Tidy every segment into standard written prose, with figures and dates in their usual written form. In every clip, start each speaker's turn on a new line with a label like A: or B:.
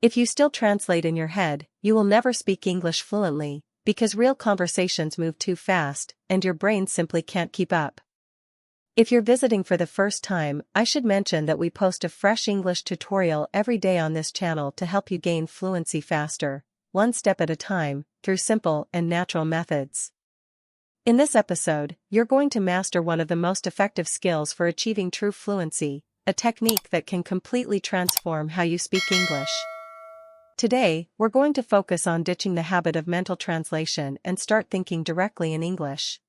A: If you still translate in your head, you will never speak English fluently, because real conversations move too fast, and your brain simply can't keep up. If you're visiting for the first time, I should mention that we post a fresh English tutorial every day on this channel to help you gain fluency faster, one step at a time, through simple and natural methods. In this episode, you're going to master one of the most effective skills for achieving true fluency, a technique that can completely transform how you speak English. Today, we're going to focus on ditching the habit of mental translation and start thinking directly in English.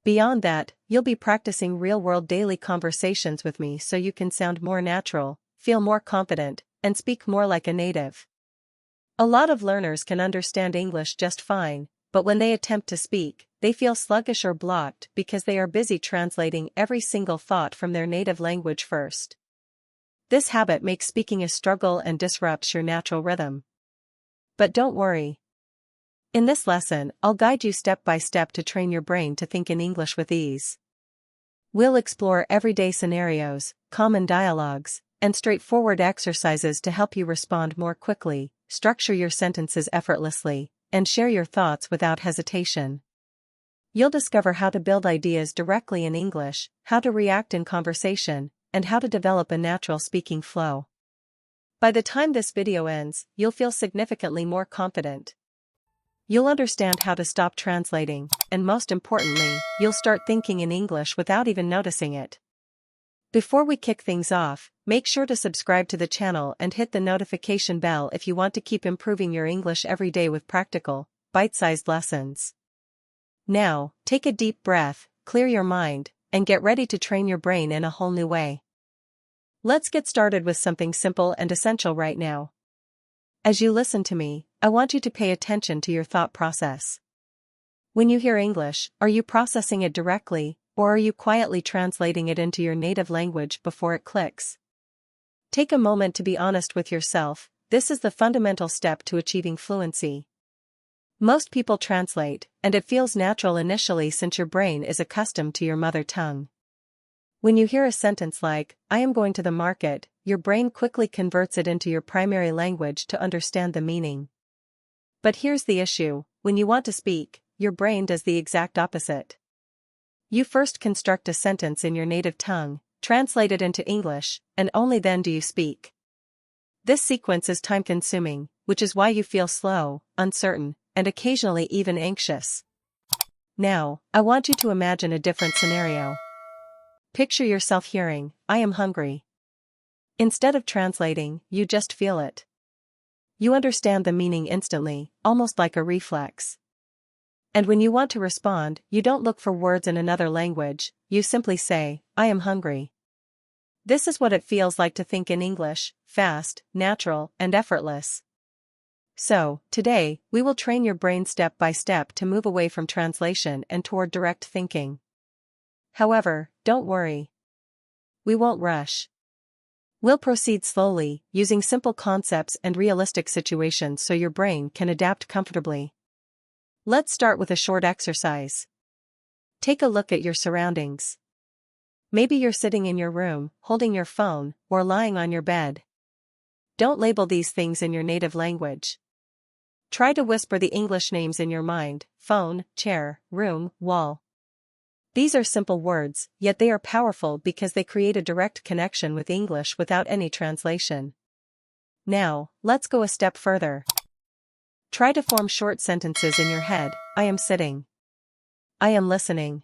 A: Beyond that, you'll be practicing real-world daily conversations with me so you can sound more natural, feel more confident, and speak more like a native. A lot of learners can understand English just fine, but when they attempt to speak, they feel sluggish or blocked because they are busy translating every single thought from their native language first. This habit makes speaking a struggle and disrupts your natural rhythm. But don't worry. In this lesson, I'll guide you step by step to train your brain to think in English with ease. We'll explore everyday scenarios, common dialogues, and straightforward exercises to help you respond more quickly, structure your sentences effortlessly, and share your thoughts without hesitation. You'll discover how to build ideas directly in English, how to react in conversation, and how to develop a natural speaking flow. By the time this video ends, you'll feel significantly more confident. You'll understand how to stop translating, and most importantly, you'll start thinking in English without even noticing it. Before we kick things off, make sure to subscribe to the channel and hit the notification bell if you want to keep improving your English every day with practical, bite-sized lessons. Now, take a deep breath, clear your mind, and get ready to train your brain in a whole new way. Let's get started with something simple and essential right now. As you listen to me, I want you to pay attention to your thought process. When you hear English, are you processing it directly, or are you quietly translating it into your native language before it clicks? Take a moment to be honest with yourself. This is the fundamental step to achieving fluency. Most people translate, and it feels natural initially since your brain is accustomed to your mother tongue. When you hear a sentence like, "I am going to the market," your brain quickly converts it into your primary language to understand the meaning. But here's the issue: when you want to speak, your brain does the exact opposite. You first construct a sentence in your native tongue, translate it into English, and only then do you speak. This sequence is time-consuming, which is why you feel slow, uncertain, and occasionally even anxious. Now, I want you to imagine a different scenario. Picture yourself hearing, "I am hungry." Instead of translating, you just feel it. You understand the meaning instantly, almost like a reflex. And when you want to respond, you don't look for words in another language, you simply say, "I am hungry." This is what it feels like to think in English, fast, natural, and effortless. So, today, we will train your brain step by step to move away from translation and toward direct thinking. However, don't worry. We won't rush. We'll proceed slowly, using simple concepts and realistic situations so your brain can adapt comfortably. Let's start with a short exercise. Take a look at your surroundings. Maybe you're sitting in your room, holding your phone, or lying on your bed. Don't label these things in your native language. Try to whisper the English names in your mind: phone, chair, room, wall. These are simple words, yet they are powerful because they create a direct connection with English without any translation. Now, let's go a step further. Try to form short sentences in your head: I am sitting. I am listening.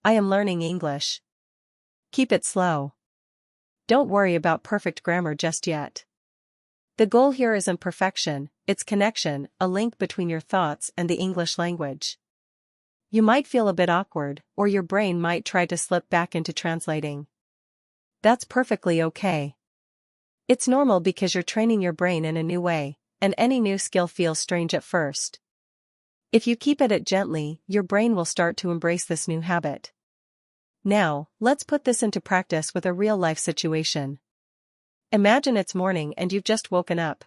A: I am learning English. Keep it slow. Don't worry about perfect grammar just yet. The goal here isn't perfection, it's connection, a link between your thoughts and the English language. You might feel a bit awkward, or your brain might try to slip back into translating. That's perfectly okay. It's normal because you're training your brain in a new way, and any new skill feels strange at first. If you keep at it gently, your brain will start to embrace this new habit. Now, let's put this into practice with a real-life situation. Imagine it's morning and you've just woken up.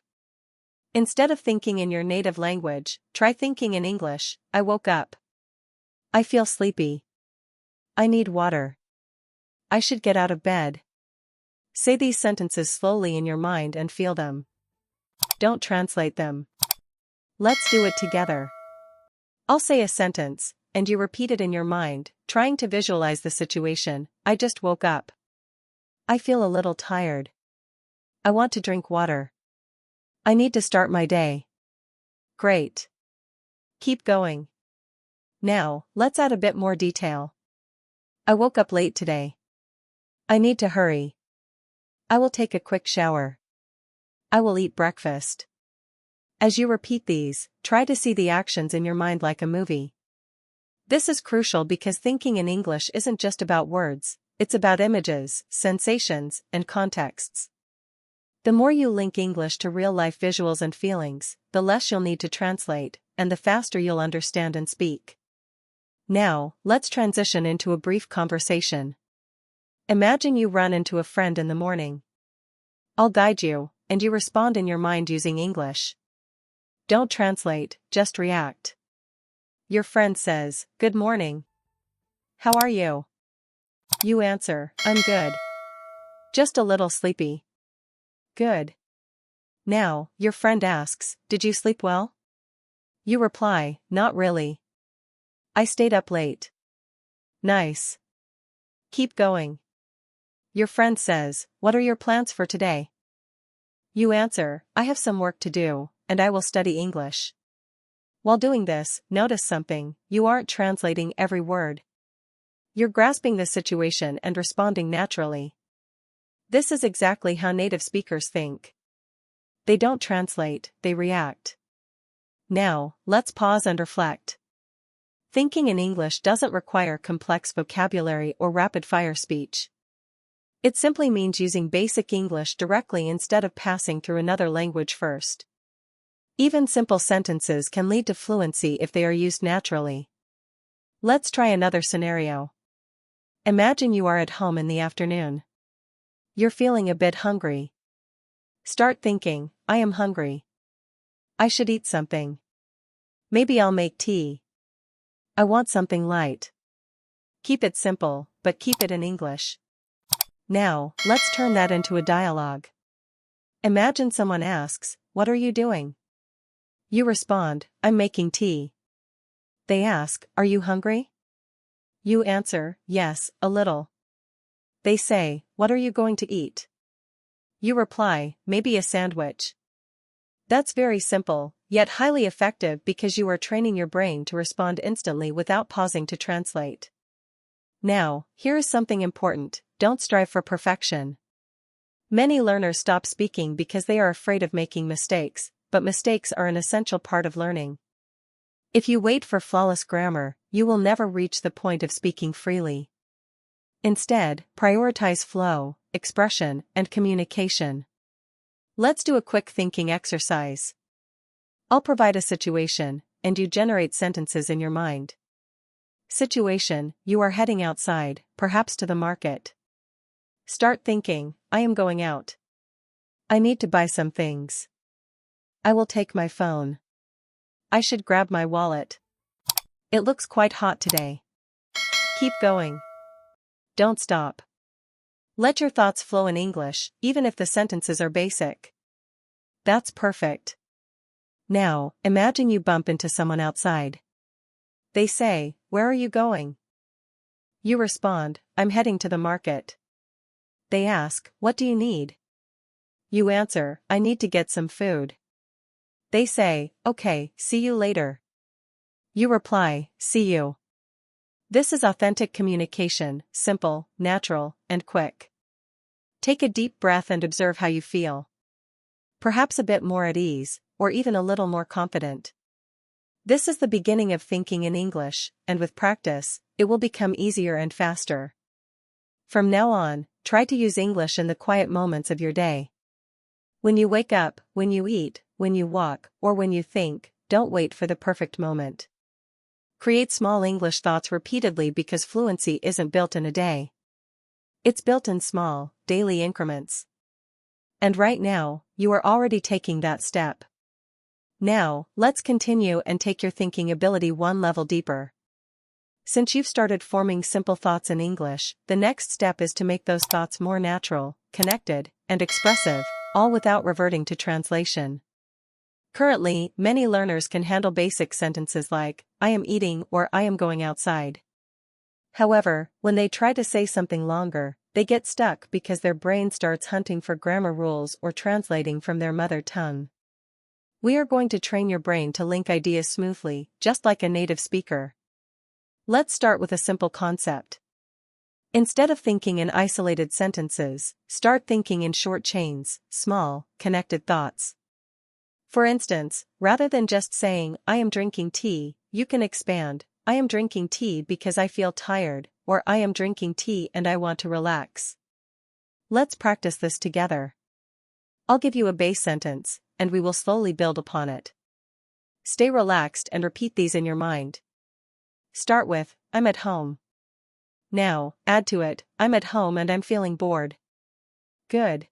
A: Instead of thinking in your native language, try thinking in English: I woke up. I feel sleepy. I need water. I should get out of bed. Say these sentences slowly in your mind and feel them. Don't translate them. Let's do it together. I'll say a sentence, and you repeat it in your mind, trying to visualize the situation. I just woke up. I feel a little tired. I want to drink water. I need to start my day. Great. Keep going. Now, let's add a bit more detail. I woke up late today. I need to hurry. I will take a quick shower. I will eat breakfast. As you repeat these, try to see the actions in your mind like a movie. This is crucial because thinking in English isn't just about words, it's about images, sensations, and contexts. The more you link English to real-life visuals and feelings, the less you'll need to translate, and the faster you'll understand and speak. Now, let's transition into a brief conversation. Imagine you run into a friend in the morning. I'll guide you, and you respond in your mind using English. Don't translate, just react. Your friend says, "Good morning. How are you?" You answer, "I'm good. Just a little sleepy." Good. Now, your friend asks, "Did you sleep well?" You reply, "Not really. I stayed up late." Nice. Keep going. Your friend says, "What are your plans for today?" You answer, "I have some work to do, and I will study English." While doing this, notice something: you aren't translating every word. You're grasping the situation and responding naturally. This is exactly how native speakers think. They don't translate, they react. Now, let's pause and reflect. Thinking in English doesn't require complex vocabulary or rapid-fire speech. It simply means using basic English directly instead of passing through another language first. Even simple sentences can lead to fluency if they are used naturally. Let's try another scenario. Imagine you are at home in the afternoon. You're feeling a bit hungry. Start thinking, "I am hungry. I should eat something. Maybe I'll make tea. I want something light." Keep it simple, but keep it in English. Now, let's turn that into a dialogue. Imagine someone asks, "What are you doing?" You respond, "I'm making tea." They ask, "Are you hungry?" You answer, "Yes, a little." They say, "What are you going to eat?" You reply, "Maybe a sandwich." That's very simple, yet highly effective because you are training your brain to respond instantly without pausing to translate. Now, here is something important: don't strive for perfection. Many learners stop speaking because they are afraid of making mistakes, but mistakes are an essential part of learning. If you wait for flawless grammar, you will never reach the point of speaking freely. Instead, prioritize flow, expression, and communication. Let's do a quick thinking exercise. I'll provide a situation, and you generate sentences in your mind. Situation: you are heading outside, perhaps to the market. Start thinking, "I am going out. I need to buy some things. I will take my phone. I should grab my wallet. It looks quite hot today." Keep going. Don't stop. Let your thoughts flow in English, even if the sentences are basic. That's perfect. Now, imagine you bump into someone outside. They say, "Where are you going?" You respond, "I'm heading to the market." They ask, "What do you need?" You answer, "I need to get some food." They say, "Okay, see you later." You reply, "See you." This is authentic communication, simple, natural, and quick. Take a deep breath and observe how you feel. Perhaps a bit more at ease, or even a little more confident. This is the beginning of thinking in English, and with practice, it will become easier and faster. From now on, try to use English in the quiet moments of your day. When you wake up, when you eat, when you walk, or when you think, don't wait for the perfect moment. Create small English thoughts repeatedly because fluency isn't built in a day. It's built in small, daily increments. And right now, you are already taking that step. Now, let's continue and take your thinking ability one level deeper. Since you've started forming simple thoughts in English, the next step is to make those thoughts more natural, connected, and expressive, all without reverting to translation. Currently, many learners can handle basic sentences like, I am eating or I am going outside. However, when they try to say something longer, they get stuck because their brain starts hunting for grammar rules or translating from their mother tongue. We are going to train your brain to link ideas smoothly, just like a native speaker. Let's start with a simple concept. Instead of thinking in isolated sentences, start thinking in short chains, small, connected thoughts. For instance, rather than just saying, I am drinking tea, you can expand, I am drinking tea because I feel tired, or I am drinking tea and I want to relax. Let's practice this together. I'll give you a base sentence, and we will slowly build upon it. Stay relaxed and repeat these in your mind. Start with, I'm at home. Now, add to it, I'm at home and I'm feeling bored. Good.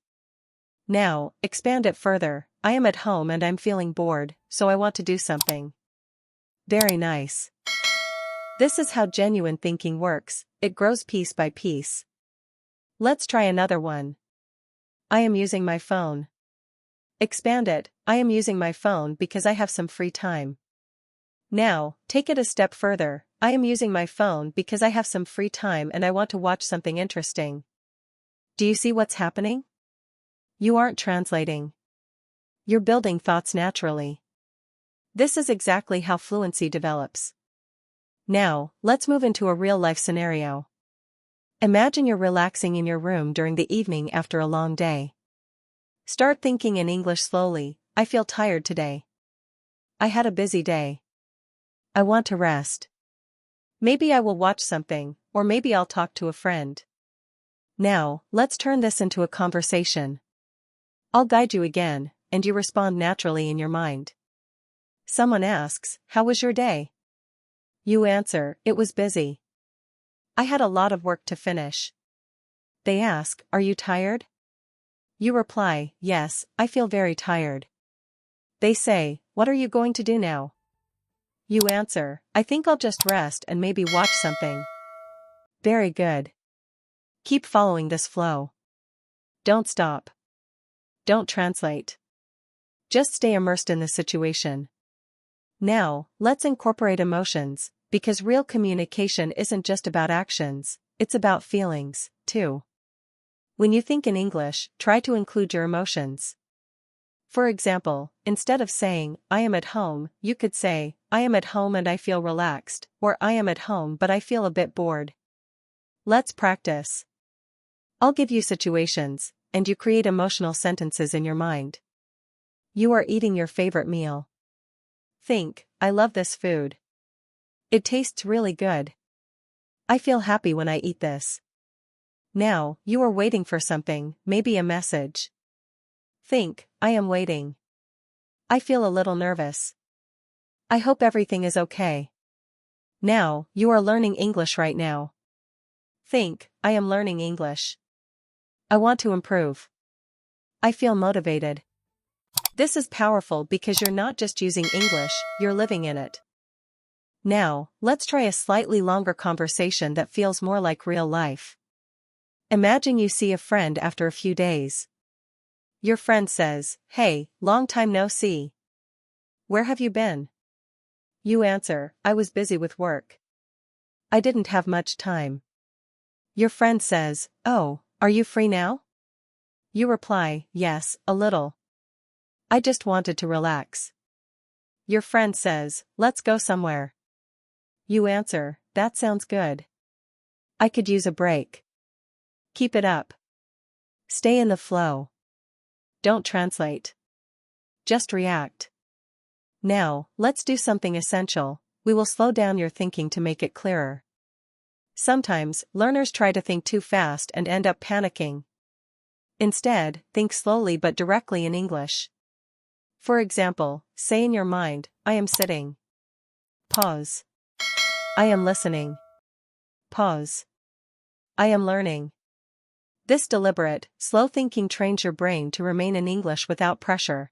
A: Now, expand it further, I am at home and I'm feeling bored, so I want to do something. Very nice. This is how genuine thinking works, it grows piece by piece. Let's try another one. I am using my phone. Expand it, I am using my phone because I have some free time. Now, take it a step further, I am using my phone because I have some free time and I want to watch something interesting. Do you see what's happening? You aren't translating. You're building thoughts naturally. This is exactly how fluency develops. Now, let's move into a real-life scenario. Imagine you're relaxing in your room during the evening after a long day. Start thinking in English slowly, I feel tired today. I had a busy day. I want to rest. Maybe I will watch something, or maybe I'll talk to a friend. Now, let's turn this into a conversation. I'll guide you again, and you respond naturally in your mind. Someone asks, how was your day? You answer, it was busy. I had a lot of work to finish. They ask, are you tired? You reply, yes, I feel very tired. They say, what are you going to do now? You answer, I think I'll just rest and maybe watch something. Very good. Keep following this flow. Don't stop. Don't translate. Just stay immersed in the situation. Now, let's incorporate emotions, because real communication isn't just about actions, it's about feelings, too. When you think in English, try to include your emotions. For example, instead of saying, I am at home, you could say, I am at home and I feel relaxed, or I am at home but I feel a bit bored. Let's practice. I'll give you situations, and you create emotional sentences in your mind. You are eating your favorite meal. Think, I love this food. It tastes really good. I feel happy when I eat this. Now, you are waiting for something, maybe a message. Think, I am waiting. I feel a little nervous. I hope everything is okay. Now, you are learning English right now. Think, I am learning English. I want to improve. I feel motivated. This is powerful because you're not just using English, you're living in it. Now, let's try a slightly longer conversation that feels more like real life. Imagine you see a friend after a few days. Your friend says, hey, long time no see. Where have you been? You answer, I was busy with work. I didn't have much time. Your friend says, oh, are you free now? You reply, yes, a little. I just wanted to relax. Your friend says, let's go somewhere. You answer, that sounds good. I could use a break. Keep it up. Stay in the flow. Don't translate. Just react. Now, let's do something essential. We will slow down your thinking to make it clearer. Sometimes, learners try to think too fast and end up panicking. Instead, think slowly but directly in English. For example, say in your mind, I am sitting. Pause. I am listening. Pause. I am learning. This deliberate, slow thinking trains your brain to remain in English without pressure.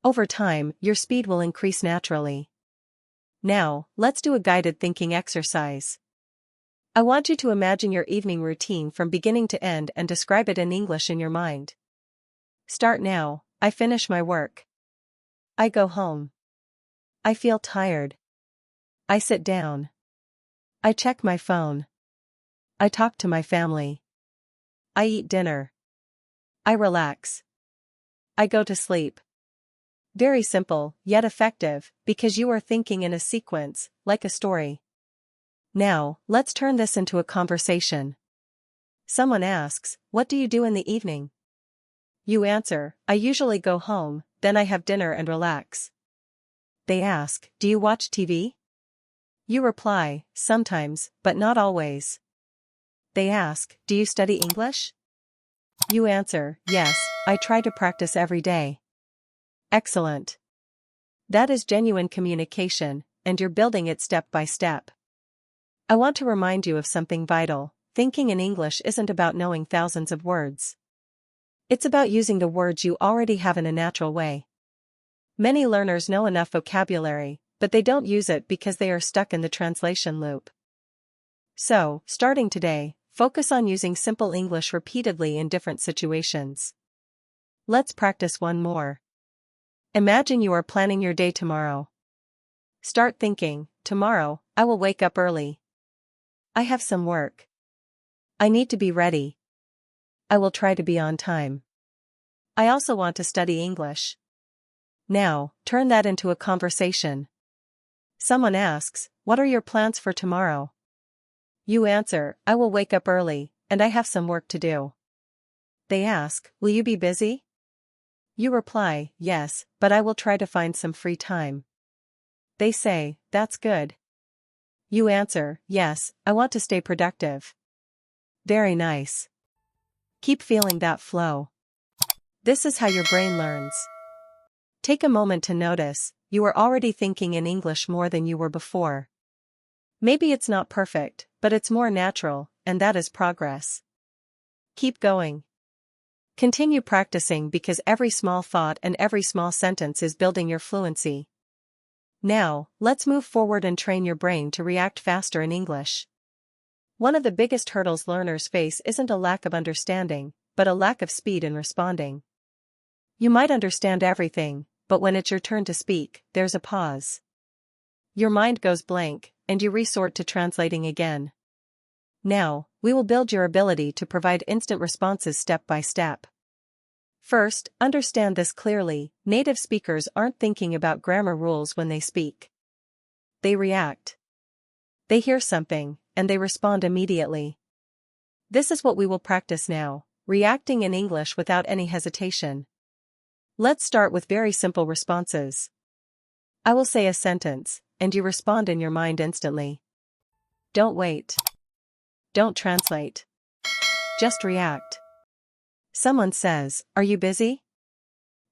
A: Over time, your speed will increase naturally. Now, let's do a guided thinking exercise. I want you to imagine your evening routine from beginning to end and describe it in English in your mind. Start now, I finish my work. I go home. I feel tired. I sit down. I check my phone. I talk to my family. I eat dinner. I relax. I go to sleep. Very simple, yet effective, because you are thinking in a sequence, like a story. Now, let's turn this into a conversation. Someone asks, "What do you do in the evening?" You answer, "I usually go home, then I have dinner and relax." They ask, "Do you watch TV?" You reply, "Sometimes, but not always." They ask, "Do you study English?" You answer, "Yes, I try to practice every day." Excellent. That is genuine communication, and you're building it step by step. I want to remind you of something vital. Thinking in English isn't about knowing thousands of words. It's about using the words you already have in a natural way. Many learners know enough vocabulary, but they don't use it because they are stuck in the translation loop. So, starting today, focus on using simple English repeatedly in different situations. Let's practice one more. Imagine you are planning your day tomorrow. Start thinking, "Tomorrow, I will wake up early. I have some work. I need to be ready. I will try to be on time. I also want to study English." Now, turn that into a conversation. Someone asks, "What are your plans for tomorrow?" You answer, "I will wake up early, and I have some work to do." They ask, "Will you be busy?" You reply, "Yes, but I will try to find some free time." They say, "That's good." You answer, "Yes, I want to stay productive." Very nice. Keep feeling that flow. This is how your brain learns. Take a moment to notice, you are already thinking in English more than you were before. Maybe it's not perfect, but it's more natural, and that is progress. Keep going. Continue practicing because every small thought and every small sentence is building your fluency. Now, let's move forward and train your brain to react faster in English. One of the biggest hurdles learners face isn't a lack of understanding, but a lack of speed in responding. You might understand everything, but when it's your turn to speak, there's a pause. Your mind goes blank, and you resort to translating again. Now, we will build your ability to provide instant responses step by step. First, understand this clearly: native speakers aren't thinking about grammar rules when they speak. They react. They hear something, and they respond immediately. This is what we will practice now, reacting in English without any hesitation. Let's start with very simple responses. I will say a sentence, and you respond in your mind instantly. Don't wait. Don't translate. Just react. Someone says, "Are you busy?"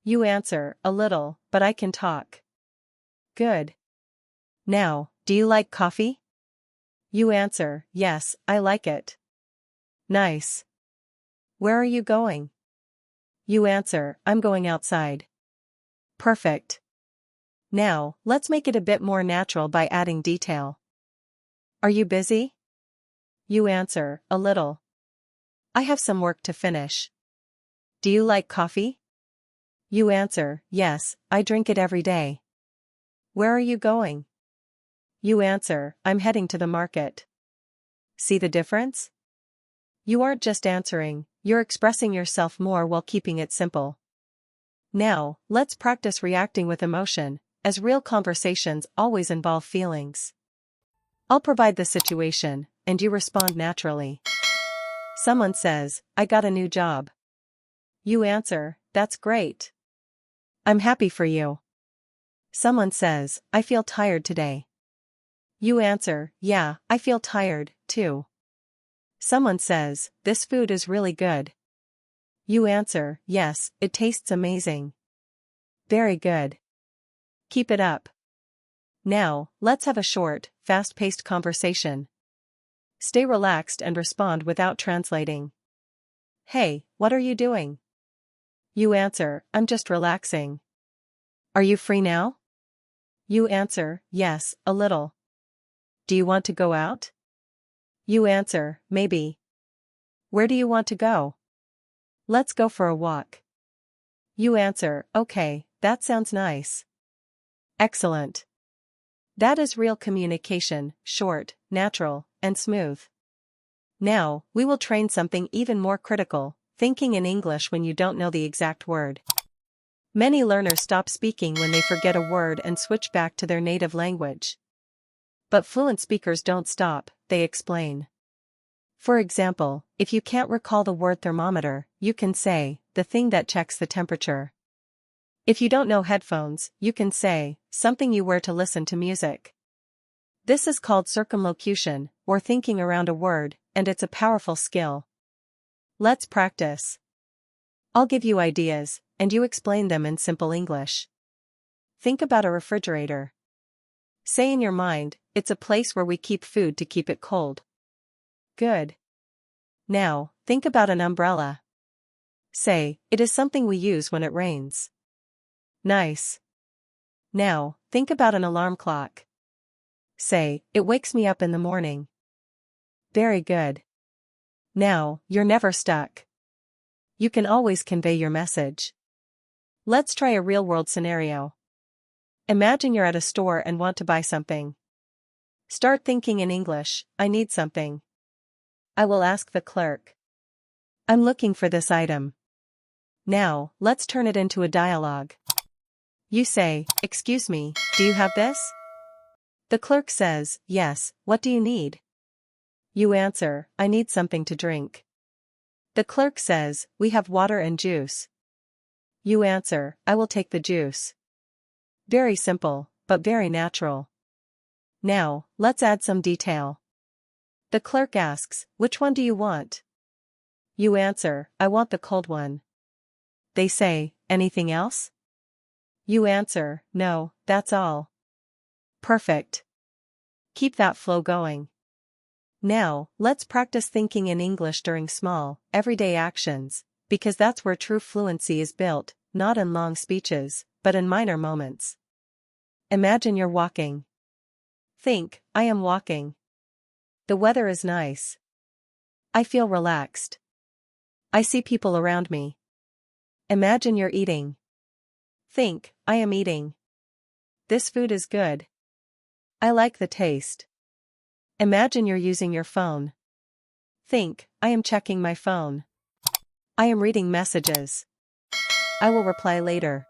A: You answer, "A little, but I can talk." Good. Now, do you like coffee? You answer, "Yes, I like it." Nice. Where are you going? You answer, "I'm going outside." Perfect. Now, let's make it a bit more natural by adding detail. Are you busy? You answer, "A little. I have some work to finish." Do you like coffee? You answer, "Yes, I drink it every day." Where are you going? You answer, "I'm heading to the market." See the difference? You aren't just answering, you're expressing yourself more while keeping it simple. Now, let's practice reacting with emotion, as real conversations always involve feelings. I'll provide the situation, and you respond naturally. Someone says, "I got a new job." You answer, "That's great. I'm happy for you." Someone says, "I feel tired today." You answer, "Yeah, I feel tired, too." Someone says, "This food is really good." You answer, "Yes, it tastes amazing." Very good. Keep it up. Now, let's have a short, fast-paced conversation. Stay relaxed and respond without translating. Hey, what are you doing? You answer, "I'm just relaxing." Are you free now? You answer, "Yes, a little." Do you want to go out? You answer, "Maybe." Where do you want to go? Let's go for a walk. You answer, "Okay, that sounds nice." Excellent. That is real communication, short, natural, and smooth. Now, we will train something even more critical, thinking in English when you don't know the exact word. Many learners stop speaking when they forget a word and switch back to their native language. But fluent speakers don't stop, they explain. For example, if you can't recall the word thermometer, you can say, the thing that checks the temperature. If you don't know headphones, you can say, something you wear to listen to music. This is called circumlocution, or thinking around a word, and it's a powerful skill. Let's practice. I'll give you ideas, and you explain them in simple English. Think about a refrigerator. Say in your mind, it's a place where we keep food to keep it cold. Good. Now, think about an umbrella. Say, it is something we use when it rains. Nice. Now, think about an alarm clock. Say, it wakes me up in the morning. Very good. Now, you're never stuck. You can always convey your message. Let's try a real-world scenario. Imagine you're at a store and want to buy something. Start thinking in English, I need something. I will ask the clerk. I'm looking for this item. Now, let's turn it into a dialogue. You say, excuse me, do you have this? The clerk says, yes, what do you need? You answer, I need something to drink. The clerk says, we have water and juice. You answer, I will take the juice. Very simple, but very natural. Now, let's add some detail. The clerk asks, which one do you want? You answer, I want the cold one. They say, anything else? You answer, no, that's all. Perfect. Keep that flow going. Now, let's practice thinking in English during small, everyday actions, because that's where true fluency is built, not in long speeches, but in minor moments. Imagine you're walking. Think, I am walking. The weather is nice. I feel relaxed. I see people around me. Imagine you're eating. Think, I am eating. This food is good. I like the taste. Imagine you're using your phone. Think, I am checking my phone. I am reading messages. I will reply later.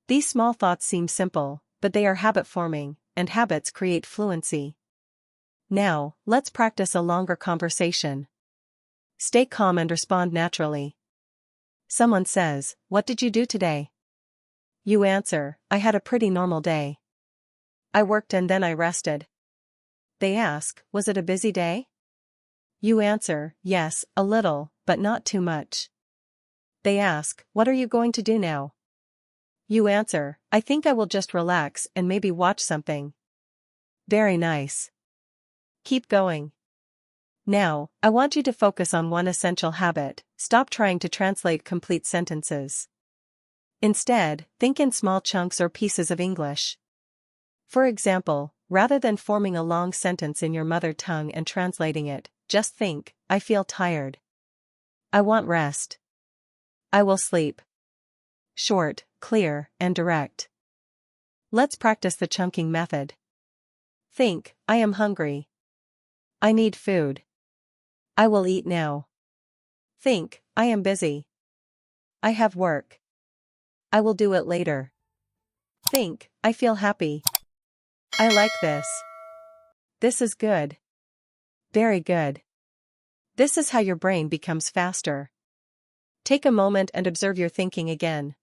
A: These small thoughts seem simple, but they are habit-forming, and habits create fluency. Now, let's practice a longer conversation. Stay calm and respond naturally. Someone says, what did you do today? You answer, I had a pretty normal day. I worked and then I rested. They ask, was it a busy day? You answer, yes, a little, but not too much. They ask, what are you going to do now? You answer, I think I will just relax and maybe watch something. Very nice. Keep going. Now, I want you to focus on one essential habit, stop trying to translate complete sentences. Instead, think in small chunks or pieces of English. For example, rather than forming a long sentence in your mother tongue and translating it, just think, I feel tired. I want rest. I will sleep. Short, clear, and direct. Let's practice the chunking method. Think, I am hungry. I need food. I will eat now. Think, I am busy. I have work. I will do it later. Think, I feel happy. I like this. This is good. Very good. This is how your brain becomes faster. Take a moment and observe your thinking again.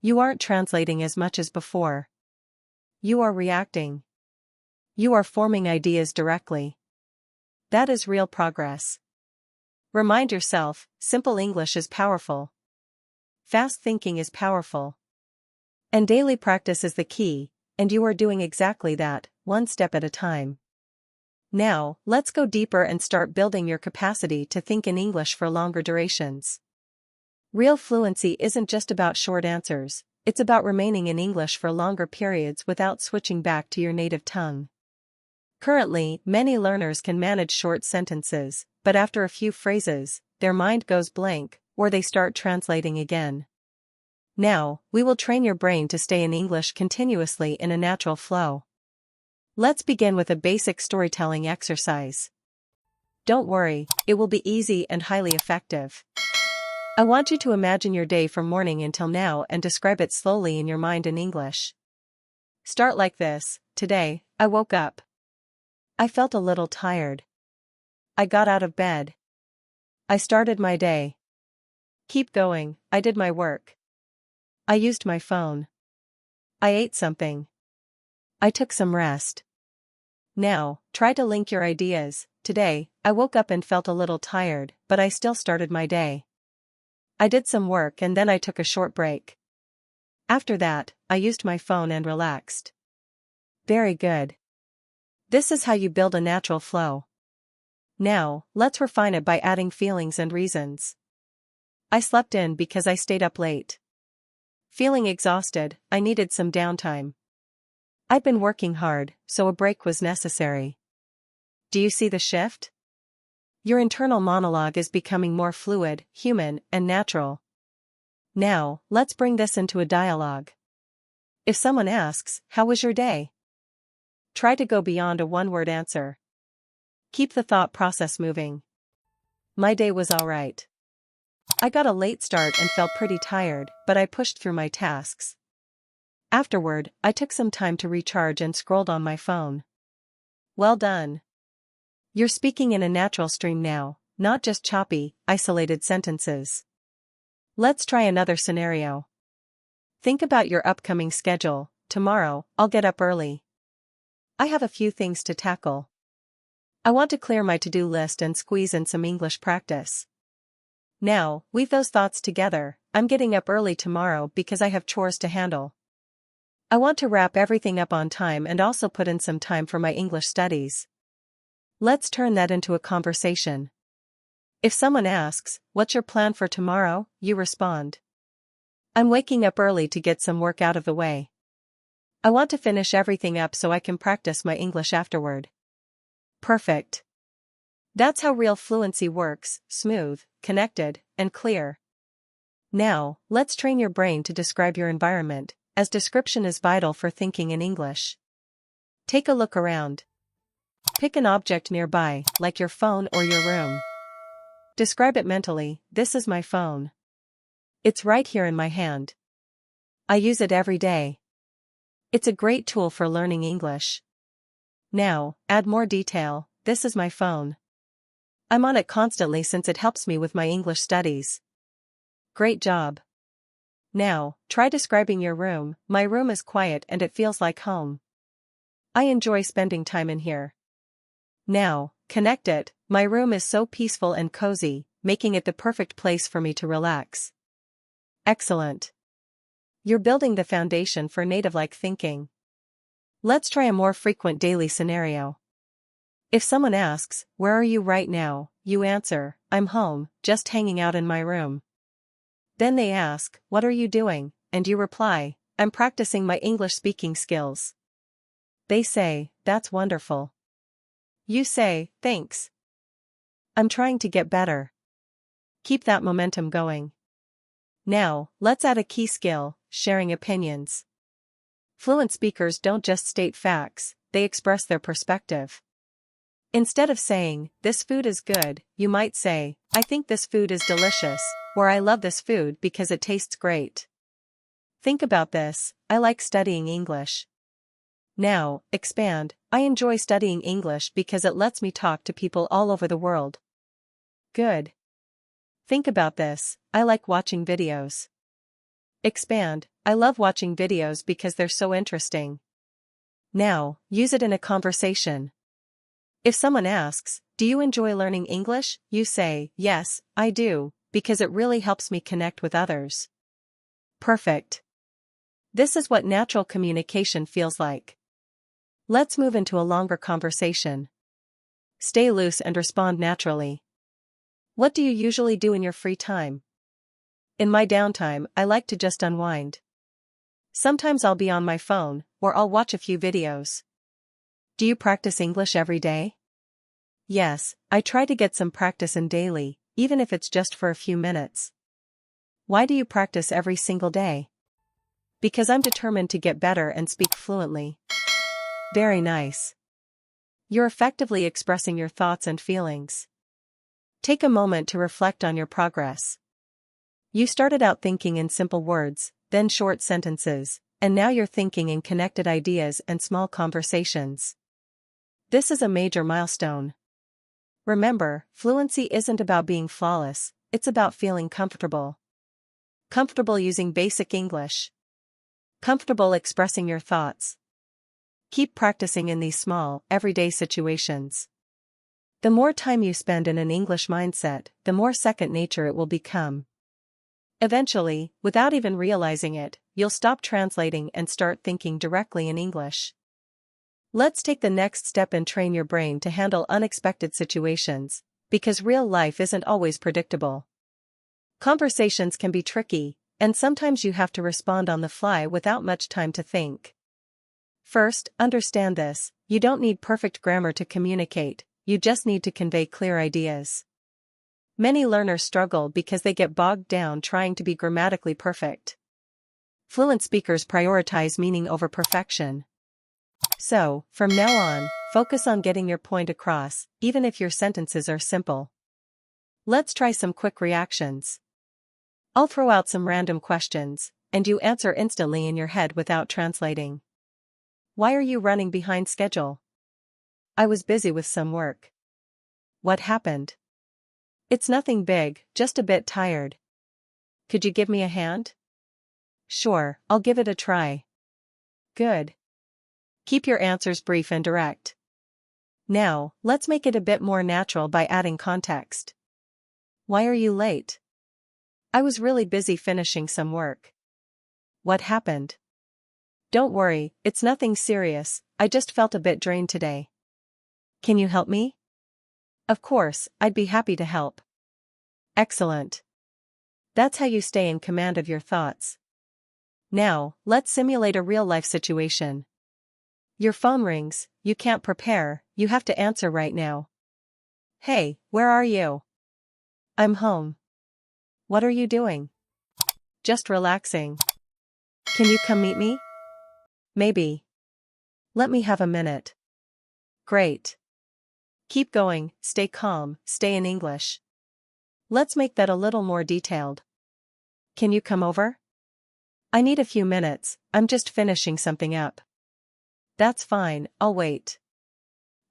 A: You aren't translating as much as before. You are reacting. You are forming ideas directly. That is real progress. Remind yourself, simple English is powerful. Fast thinking is powerful. And daily practice is the key, and you are doing exactly that, one step at a time. Now, let's go deeper and start building your capacity to think in English for longer durations. Real fluency isn't just about short answers, it's about remaining in English for longer periods without switching back to your native tongue. Currently, many learners can manage short sentences, but after a few phrases, their mind goes blank, or they start translating again. Now, we will train your brain to stay in English continuously in a natural flow. Let's begin with a basic storytelling exercise. Don't worry, it will be easy and highly effective. I want you to imagine your day from morning until now and describe it slowly in your mind in English. Start like this: today, I woke up. I felt a little tired. I got out of bed. I started my day. Keep going: I did my work. I used my phone. I ate something. I took some rest. Now, try to link your ideas. Today, I woke up and felt a little tired, but I still started my day. I did some work and then I took a short break. After that, I used my phone and relaxed. Very good. This is how you build a natural flow. Now, let's refine it by adding feelings and reasons. I slept in because I stayed up late. Feeling exhausted, I needed some downtime. I'd been working hard, so a break was necessary. Do you see the shift? Your internal monologue is becoming more fluid, human, and natural. Now, let's bring this into a dialogue. If someone asks, "How was your day?" Try to go beyond a one-word answer. Keep the thought process moving. My day was all right. I got a late start and felt pretty tired, but I pushed through my tasks. Afterward, I took some time to recharge and scrolled on my phone. Well done. You're speaking in a natural stream now, not just choppy, isolated sentences. Let's try another scenario. Think about your upcoming schedule. Tomorrow, I'll get up early. I have a few things to tackle. I want to clear my to-do list and squeeze in some English practice. Now, weave those thoughts together. I'm getting up early tomorrow because I have chores to handle. I want to wrap everything up on time and also put in some time for my English studies. Let's turn that into a conversation. If someone asks, "What's your plan for tomorrow?" you respond, "I'm waking up early to get some work out of the way. I want to finish everything up so I can practice my English afterward." Perfect. That's how real fluency works: smooth, connected, and clear. Now, let's train your brain to describe your environment, as description is vital for thinking in English. Take a look around. Pick an object nearby, like your phone or your room. Describe it mentally: this is my phone. It's right here in my hand. I use it every day. It's a great tool for learning English. Now, add more detail: this is my phone. I'm on it constantly since it helps me with my English studies. Great job. Now, try describing your room: my room is quiet and it feels like home. I enjoy spending time in here. Now, connect it: my room is so peaceful and cozy, making it the perfect place for me to relax. Excellent. You're building the foundation for native-like thinking. Let's try a more frequent daily scenario. If someone asks, "Where are you right now?" you answer, "I'm home, just hanging out in my room." Then they ask, "What are you doing?" and you reply, "I'm practicing my English speaking skills." They say, "That's wonderful." You say, "Thanks. I'm trying to get better." Keep that momentum going. Now, let's add a key skill: sharing opinions. Fluent speakers don't just state facts, they express their perspective. Instead of saying, "This food is good," you might say, "I think this food is delicious," or "I love this food because it tastes great." Think about this: I like studying English. Now, expand: I enjoy studying English because it lets me talk to people all over the world. Good. Think about this: I like watching videos. Expand: I love watching videos because they're so interesting. Now, use it in a conversation. If someone asks, "Do you enjoy learning English?" you say, "Yes, I do, because it really helps me connect with others." Perfect. This is what natural communication feels like. Let's move into a longer conversation. Stay loose and respond naturally. What do you usually do in your free time? In my downtime, I like to just unwind. Sometimes I'll be on my phone, or I'll watch a few videos. Do you practice English every day? Yes, I try to get some practice in daily, even if it's just for a few minutes. Why do you practice every single day? Because I'm determined to get better and speak fluently. Very nice. You're effectively expressing your thoughts and feelings. Take a moment to reflect on your progress. You started out thinking in simple words, then short sentences, and now you're thinking in connected ideas and small conversations. This is a major milestone. Remember, fluency isn't about being flawless, it's about feeling comfortable. Comfortable using basic English. Comfortable expressing your thoughts. Keep practicing in these small, everyday situations. The more time you spend in an English mindset, the more second nature it will become. Eventually, without even realizing it, you'll stop translating and start thinking directly in English. Let's take the next step and train your brain to handle unexpected situations, because real life isn't always predictable. Conversations can be tricky, and sometimes you have to respond on the fly without much time to think. First, understand this: you don't need perfect grammar to communicate, you just need to convey clear ideas. Many learners struggle because they get bogged down trying to be grammatically perfect. Fluent speakers prioritize meaning over perfection. So, from now on, focus on getting your point across, even if your sentences are simple. Let's try some quick reactions. I'll throw out some random questions, and you answer instantly in your head without translating. Why are you running behind schedule? I was busy with some work. What happened? It's nothing big, just a bit tired. Could you give me a hand? Sure, I'll give it a try. Good. Keep your answers brief and direct. Now, let's make it a bit more natural by adding context. Why are you late? I was really busy finishing some work. What happened? Don't worry, it's nothing serious, I just felt a bit drained today. Can you help me? Of course, I'd be happy to help. Excellent. That's how you stay in command of your thoughts. Now, let's simulate a real-life situation. Your phone rings, you can't prepare, you have to answer right now. Hey, where are you? I'm home. What are you doing? Just relaxing. Can you come meet me? Maybe. Let me have a minute. Great. Keep going, stay calm, stay in English. Let's make that a little more detailed. Can you come over? I need a few minutes, I'm just finishing something up. That's fine, I'll wait.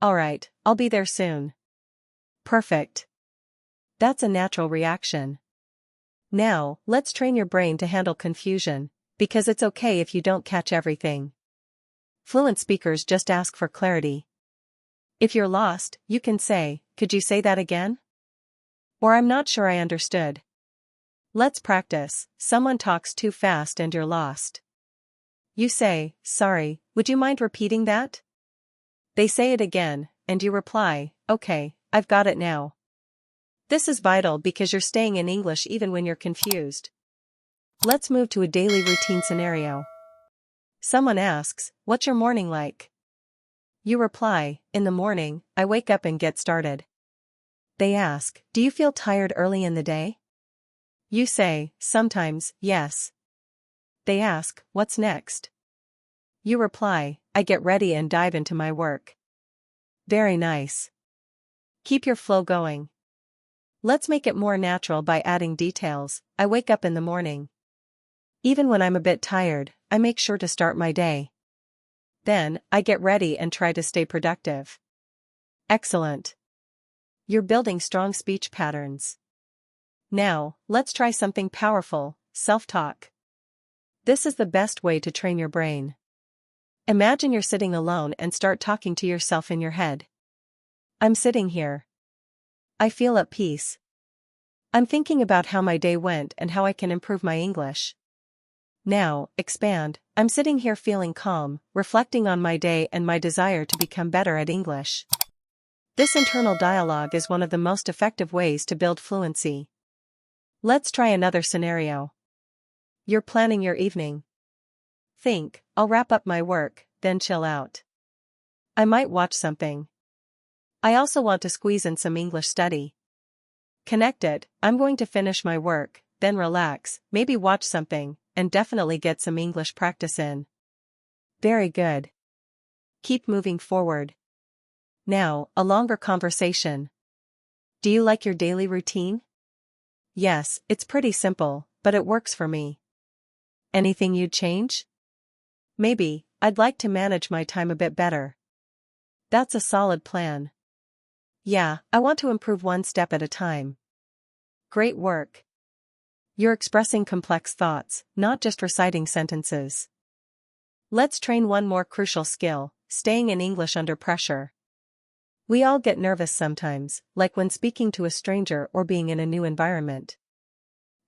A: Alright, I'll be there soon. Perfect. That's a natural reaction. Now, let's train your brain to handle confusion, because it's okay if you don't catch everything. Fluent speakers just ask for clarity. If you're lost, you can say, "Could you say that again?" Or "I'm not sure I understood." Let's practice. Someone talks too fast and you're lost. You say, "Sorry, would you mind repeating that?" They say it again, and you reply, "Okay, I've got it now." This is vital because you're staying in English even when you're confused. Let's move to a daily routine scenario. Someone asks, "What's your morning like?" You reply, "In the morning, I wake up and get started." They ask, "Do you feel tired early in the day?" You say, "Sometimes, yes." They ask, "What's next?" You reply, "I get ready and dive into my work." Very nice. Keep your flow going. Let's make it more natural by adding details. I wake up in the morning. Even when I'm a bit tired, I make sure to start my day. Then, I get ready and try to stay productive. Excellent. You're building strong speech patterns. Now, let's try something powerful: self-talk. This is the best way to train your brain. Imagine you're sitting alone and start talking to yourself in your head. I'm sitting here. I feel at peace. I'm thinking about how my day went and how I can improve my English. Now, expand. I'm sitting here feeling calm, reflecting on my day and my desire to become better at English. This internal dialogue is one of the most effective ways to build fluency. Let's try another scenario. You're planning your evening. Think, I'll wrap up my work, then chill out. I might watch something. I also want to squeeze in some English study. Connect it, I'm going to finish my work, then relax, maybe watch something, and definitely get some English practice in. Very good. Keep moving forward. Now, a longer conversation. Do you like your daily routine? Yes, it's pretty simple, but it works for me. Anything you'd change? Maybe, I'd like to manage my time a bit better. That's a solid plan. Yeah, I want to improve one step at a time. Great work. You're expressing complex thoughts, not just reciting sentences. Let's train one more crucial skill, staying in English under pressure. We all get nervous sometimes, like when speaking to a stranger or being in a new environment.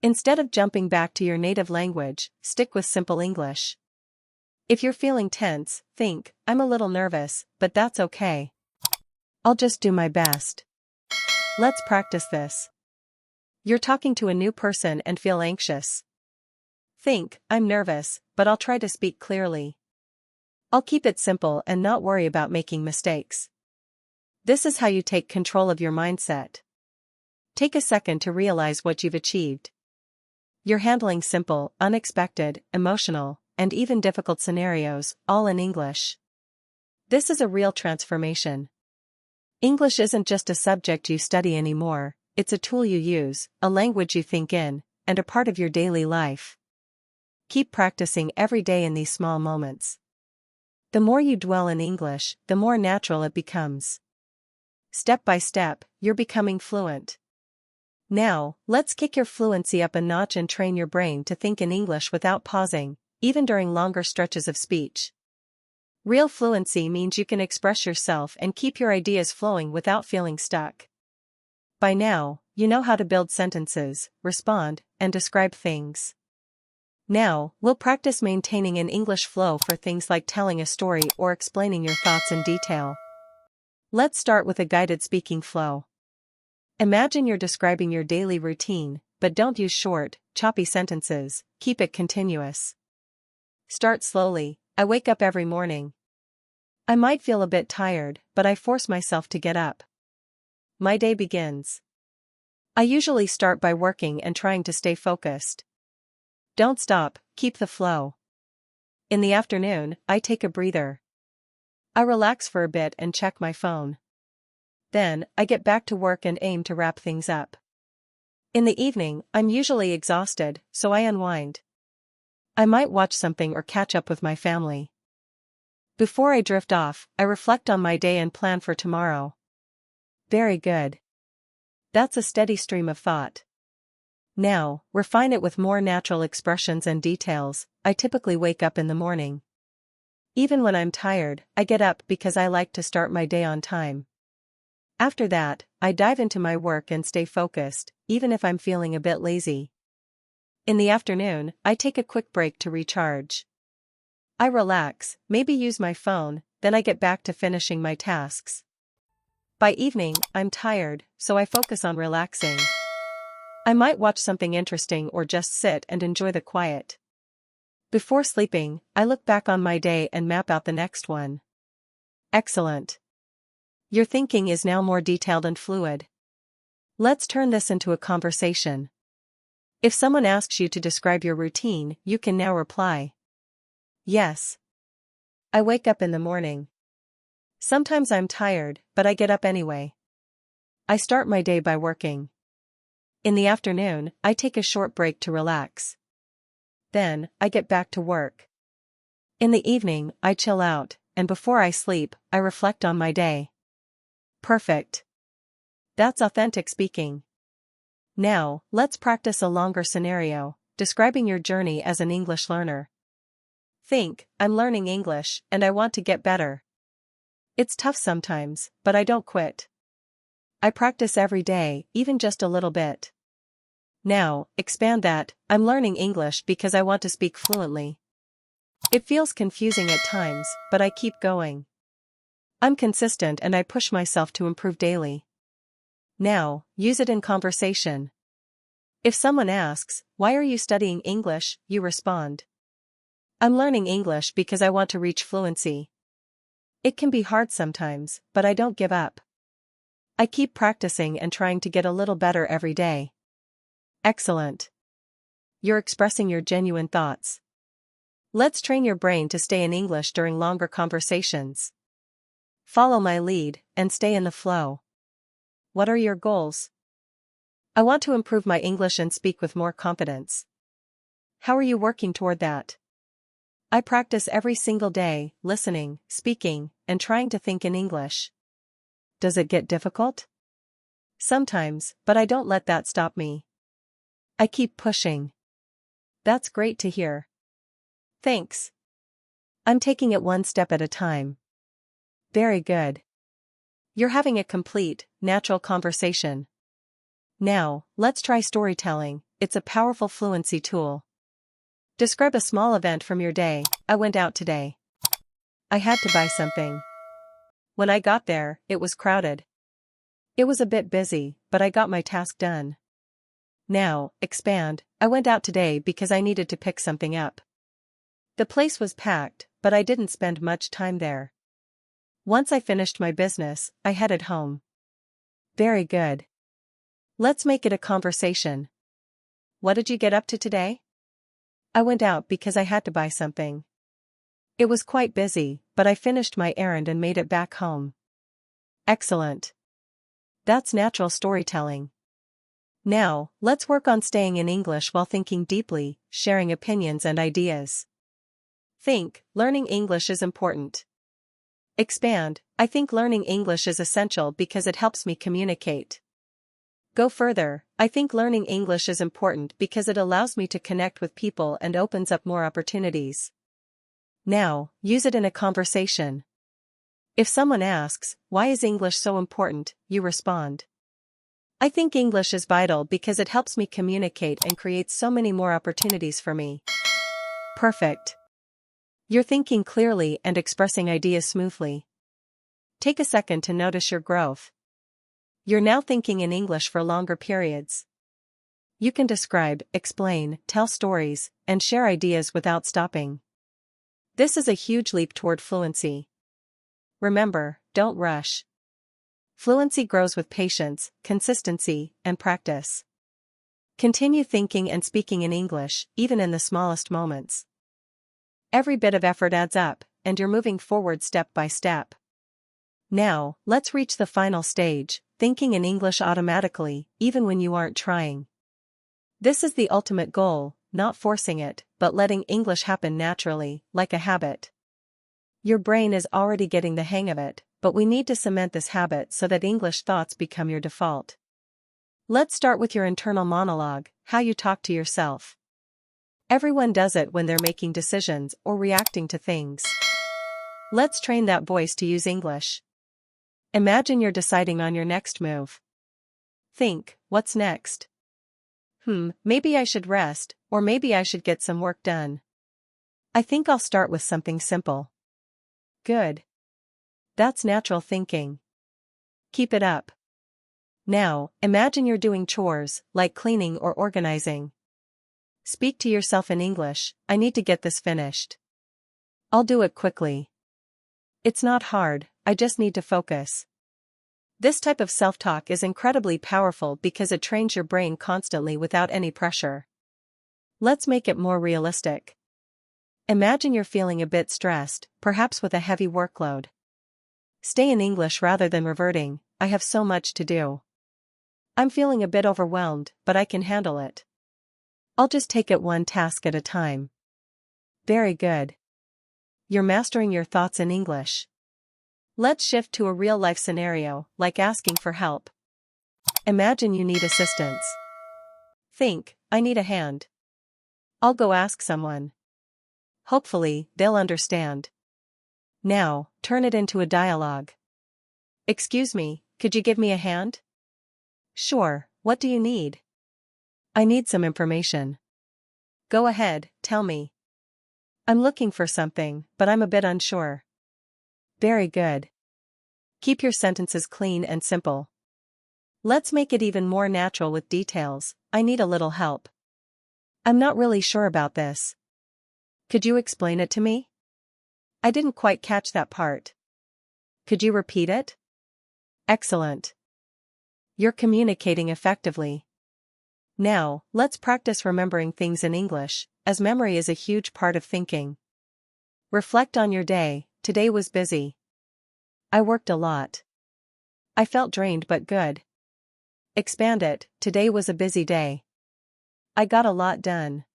A: Instead of jumping back to your native language, stick with simple English. If you're feeling tense, think, I'm a little nervous, but that's okay. I'll just do my best. Let's practice this. You're talking to a new person and feel anxious. Think, I'm nervous, but I'll try to speak clearly. I'll keep it simple and not worry about making mistakes. This is how you take control of your mindset. Take a second to realize what you've achieved. You're handling simple, unexpected, emotional, and even difficult scenarios, all in English. This is a real transformation. English isn't just a subject you study anymore, it's a tool you use, a language you think in, and a part of your daily life. Keep practicing every day in these small moments. The more you dwell in English, the more natural it becomes. Step by step, you're becoming fluent. Now, let's kick your fluency up a notch and train your brain to think in English without pausing, even during longer stretches of speech. Real fluency means you can express yourself and keep your ideas flowing without feeling stuck. By now, you know how to build sentences, respond, and describe things. Now, we'll practice maintaining an English flow for things like telling a story or explaining your thoughts in detail. Let's start with a guided speaking flow. Imagine you're describing your daily routine, but don't use short, choppy sentences, keep it continuous. Start slowly. I wake up every morning. I might feel a bit tired, but I force myself to get up. My day begins. I usually start by working and trying to stay focused. Don't stop, keep the flow. In the afternoon, I take a breather. I relax for a bit and check my phone. Then, I get back to work and aim to wrap things up. In the evening, I'm usually exhausted, so I unwind. I might watch something or catch up with my family. Before I drift off, I reflect on my day and plan for tomorrow. Very good. That's a steady stream of thought. Now, refine it with more natural expressions and details. I typically wake up in the morning. Even when I'm tired, I get up because I like to start my day on time. After that, I dive into my work and stay focused, even if I'm feeling a bit lazy. In the afternoon, I take a quick break to recharge. I relax, maybe use my phone, then I get back to finishing my tasks. By evening, I'm tired, so I focus on relaxing. I might watch something interesting or just sit and enjoy the quiet. Before sleeping, I look back on my day and map out the next one. Excellent. Your thinking is now more detailed and fluid. Let's turn this into a conversation. If someone asks you to describe your routine, you can now reply. Yes. I wake up in the morning. Sometimes I'm tired, but I get up anyway. I start my day by working. In the afternoon, I take a short break to relax. Then, I get back to work. In the evening, I chill out, and before I sleep, I reflect on my day. Perfect. That's authentic speaking. Now, let's practice a longer scenario, describing your journey as an English learner. Think, I'm learning English, and I want to get better. It's tough sometimes, but I don't quit. I practice every day, even just a little bit. Now, expand that, I'm learning English because I want to speak fluently. It feels confusing at times, but I keep going. I'm consistent and I push myself to improve daily. Now, use it in conversation. If someone asks, why are you studying English, you respond. I'm learning English because I want to reach fluency. It can be hard sometimes, but I don't give up. I keep practicing and trying to get a little better every day. Excellent. you're expressing your genuine thoughts. Let's train your brain to stay in English during longer conversations. Follow my lead and stay in the flow. What are your goals? I want to improve my English and speak with more confidence. How are you working toward that? I practice every single day, listening, speaking, and trying to think in English. Does it get difficult? Sometimes, but I don't let that stop me. I keep pushing. That's great to hear. Thanks. I'm taking it one step at a time. Very good. You're having a complete, natural conversation. Now, let's try storytelling. It's a powerful fluency tool. Describe a small event from your day. I went out today. I had to buy something. When I got there, it was crowded. It was a bit busy, but I got my task done. Now, expand. I went out today because I needed to pick something up. The place was packed, but I didn't spend much time there. Once I finished my business, I headed home. Very good. Let's make it a conversation. What did you get up to today? I went out because I had to buy something. It was quite busy, but I finished my errand and made it back home. Excellent. That's natural storytelling. Now, let's work on staying in English while thinking deeply, sharing opinions and ideas. Think, learning English is important. Expand, I think learning English is essential because it helps me communicate. Go further, I think learning English is important because it allows me to connect with people and opens up more opportunities. Now, use it in a conversation. If someone asks, why is English so important, you respond. I think English is vital because it helps me communicate and creates so many more opportunities for me. Perfect. You're thinking clearly and expressing ideas smoothly. Take a second to notice your growth. You're now thinking in English for longer periods. You can describe, explain, tell stories, and share ideas without stopping. This is a huge leap toward fluency. Remember, don't rush. Fluency grows with patience, consistency, and practice. Continue thinking and speaking in English, even in the smallest moments. Every bit of effort adds up, and you're moving forward step by step. Now, let's reach the final stage, thinking in English automatically, even when you aren't trying. This is the ultimate goal, not forcing it, but letting English happen naturally, like a habit. Your brain is already getting the hang of it, but we need to cement this habit so that English thoughts become your default. Let's start with your internal monologue, how you talk to yourself. Everyone does it when they're making decisions or reacting to things. Let's train that voice to use English. Imagine you're deciding on your next move. Think, what's next? Maybe I should rest, or maybe I should get some work done. I think I'll start with something simple. Good. That's natural thinking. Keep it up. Now, imagine you're doing chores, like cleaning or organizing. Speak to yourself in English, I need to get this finished. I'll do it quickly. It's not hard, I just need to focus. This type of self-talk is incredibly powerful because it trains your brain constantly without any pressure. Let's make it more realistic. Imagine you're feeling a bit stressed, perhaps with a heavy workload. Stay in English rather than reverting, I have so much to do. I'm feeling a bit overwhelmed, but I can handle it. I'll just take it one task at a time. Very good. You're mastering your thoughts in English. Let's shift to a real-life scenario, like asking for help. Imagine you need assistance. Think, I need a hand. I'll go ask someone. Hopefully, they'll understand. Now, turn it into a dialogue. Excuse me, could you give me a hand? Sure, what do you need? I need some information. Go ahead, tell me. I'm looking for something, but I'm a bit unsure. Very good. Keep your sentences clean and simple. Let's make it even more natural with details. I need a little help. I'm not really sure about this. Could you explain it to me? I didn't quite catch that part. Could you repeat it? Excellent. You're communicating effectively. Now, let's practice remembering things in English, as memory is a huge part of thinking. Reflect on your day. Today was busy. I worked a lot. I felt drained but good. Expand it. Today was a busy day. I got a lot done.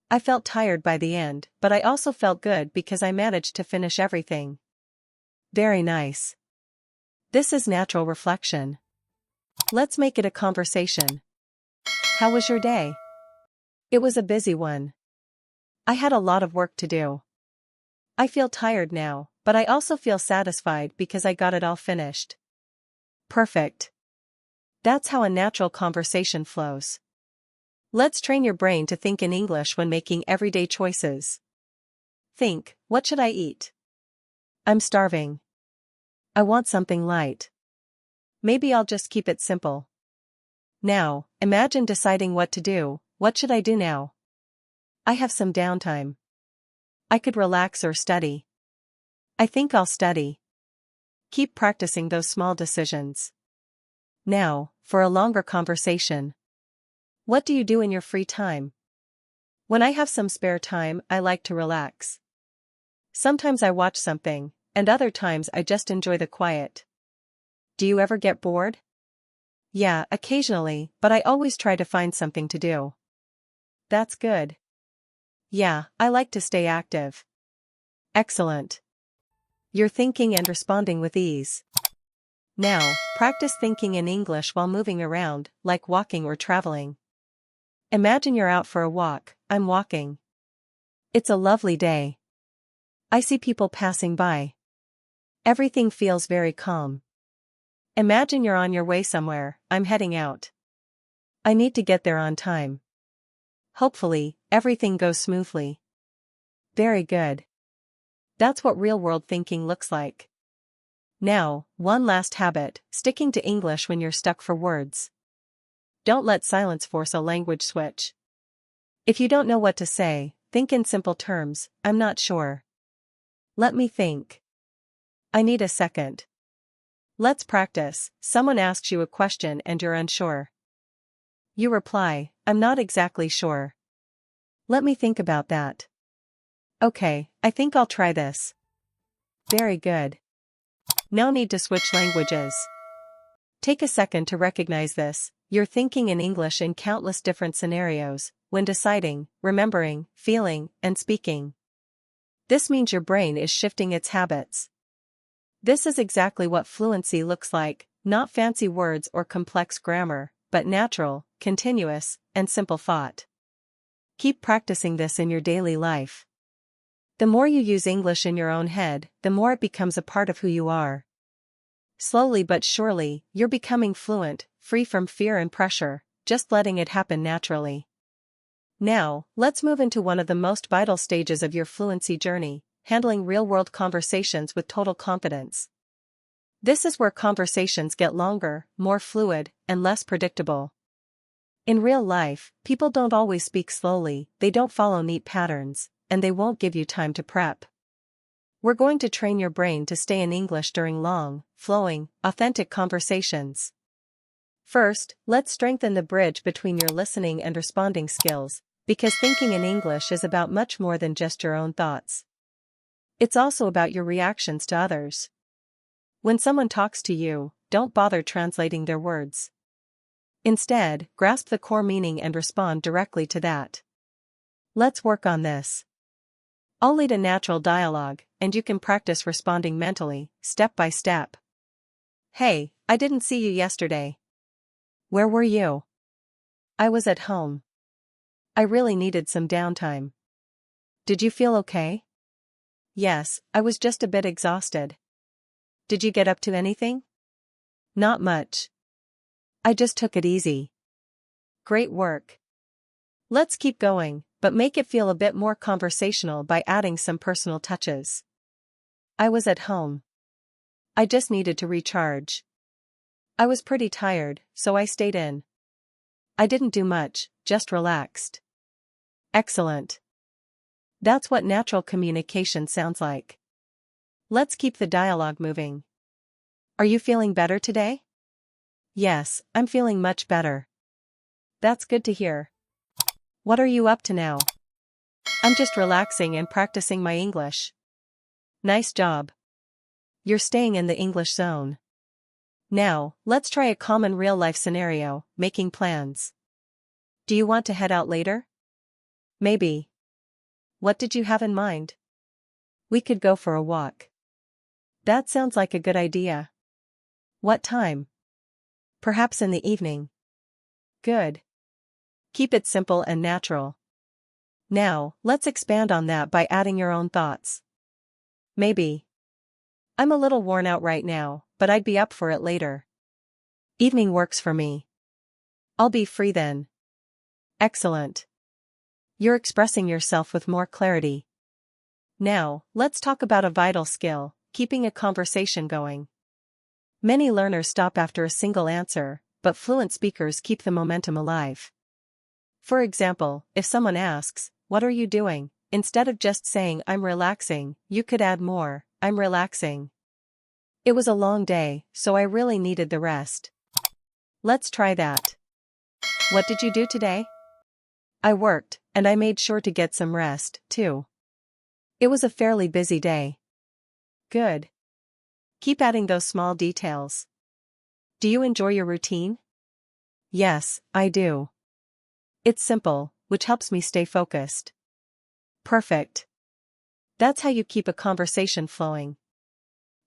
A: I felt tired by the end, but I also felt good because I managed to finish everything. Very nice. This is natural reflection. Let's make it a conversation. How was your day? It was a busy one. I had a lot of work to do. I feel tired now, but I also feel satisfied because I got it all finished. Perfect. That's how a natural conversation flows. Let's train your brain to think in English when making everyday choices. Think, what should I eat? I'm starving. I want something light. Maybe I'll just keep it simple. Now, imagine deciding what to do. What should I do now? I have some downtime. I could relax or study. I think I'll study. Keep practicing those small decisions. Now, for a longer conversation. What do you do in your free time? When I have some spare time, I like to relax. Sometimes I watch something, and other times I just enjoy the quiet. Do you ever get bored? Yeah, occasionally, but I always try to find something to do. That's good. Yeah, I like to stay active. Excellent. You're thinking and responding with ease. Now, practice thinking in English while moving around, like walking or traveling. Imagine you're out for a walk. I'm walking. It's a lovely day. I see people passing by. Everything feels very calm. Imagine you're on your way somewhere. I'm heading out. I need to get there on time. Hopefully, everything goes smoothly. Very good. That's what real-world thinking looks like. Now, one last habit, sticking to English when you're stuck for words. Don't let silence force a language switch. If you don't know what to say, think in simple terms. I'm not sure. Let me think. I need a second. Let's practice. Someone asks you a question and you're unsure. You reply, I'm not exactly sure. Let me think about that. Okay, I think I'll try this. Very good. No need to switch languages. Take a second to recognize this. You're thinking in English in countless different scenarios, when deciding, remembering, feeling, and speaking. This means your brain is shifting its habits. This is exactly what fluency looks like, not fancy words or complex grammar, but natural, continuous, and simple thought. Keep practicing this in your daily life. The more you use English in your own head, the more it becomes a part of who you are. Slowly but surely, you're becoming fluent, free from fear and pressure, just letting it happen naturally. Now, let's move into one of the most vital stages of your fluency journey, handling real-world conversations with total confidence. This is where conversations get longer, more fluid, and less predictable. In real life, people don't always speak slowly, they don't follow neat patterns, and they won't give you time to prep. We're going to train your brain to stay in English during long, flowing, authentic conversations. First, let's strengthen the bridge between your listening and responding skills, because thinking in English is about much more than just your own thoughts. It's also about your reactions to others. When someone talks to you, don't bother translating their words. Instead, grasp the core meaning and respond directly to that. Let's work on this. I'll lead a natural dialogue, and you can practice responding mentally, step by step. Hey, I didn't see you yesterday. Where were you? I was at home. I really needed some downtime. Did you feel okay? Yes, I was just a bit exhausted. Did you get up to anything? Not much. I just took it easy. Great work. Let's keep going, but make it feel a bit more conversational by adding some personal touches. I was at home. I just needed to recharge. I was pretty tired, so I stayed in. I didn't do much, just relaxed. Excellent. That's what natural communication sounds like. Let's keep the dialogue moving. Are you feeling better today? Yes, I'm feeling much better. That's good to hear. What are you up to now? I'm just relaxing and practicing my English. Nice job. You're staying in the English zone. Now, let's try a common real-life scenario, making plans. Do you want to head out later? Maybe. What did you have in mind? We could go for a walk. That sounds like a good idea. What time? Perhaps in the evening. Good. Keep it simple and natural. Now, let's expand on that by adding your own thoughts. Maybe. I'm a little worn out right now, but I'd be up for it later. Evening works for me. I'll be free then. Excellent. You're expressing yourself with more clarity. Now, let's talk about a vital skill, keeping a conversation going. Many learners stop after a single answer, but fluent speakers keep the momentum alive. For example, if someone asks, "What are you doing?" instead of just saying, "I'm relaxing," you could add more, "I'm relaxing. It was a long day, so I really needed the rest." Let's try that. What did you do today? I worked, and I made sure to get some rest, too. It was a fairly busy day. Good. Keep adding those small details. Do you enjoy your routine? Yes, I do. It's simple, which helps me stay focused. Perfect. That's how you keep a conversation flowing.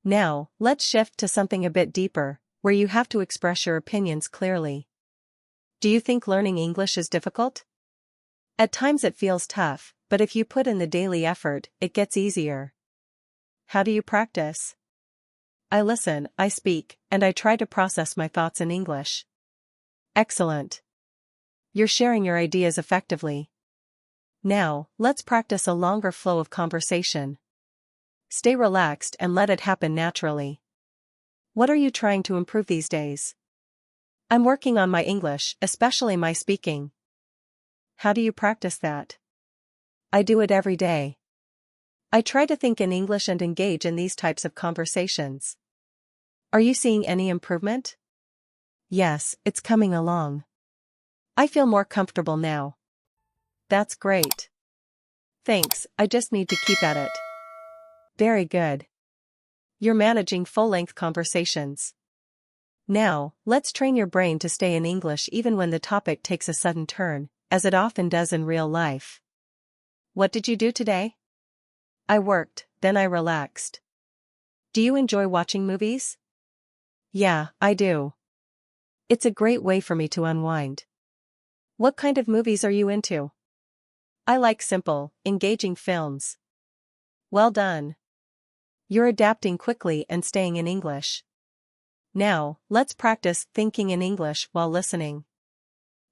A: Now, let's shift to something a bit deeper, where you have to express your opinions clearly. Do you think learning English is difficult? At times it feels tough, but if you put in the daily effort, it gets easier. How do you practice? I listen, I speak, and I try to process my thoughts in English. Excellent. You're sharing your ideas effectively. Now, let's practice a longer flow of conversation. Stay relaxed and let it happen naturally. What are you trying to improve these days? I'm working on my English, especially my speaking. How do you practice that? I do it every day. I try to think in English and engage in these types of conversations. Are you seeing any improvement? Yes, it's coming along. I feel more comfortable now. That's great. Thanks, I just need to keep at it. Very good. You're managing full-length conversations. Now, let's train your brain to stay in English even when the topic takes a sudden turn, as it often does in real life. What did you do today? I worked, then I relaxed. Do you enjoy watching movies? Yeah, I do. It's a great way for me to unwind. What kind of movies are you into? I like simple, engaging films. Well done. You're adapting quickly and staying in English. Now, let's practice thinking in English while listening.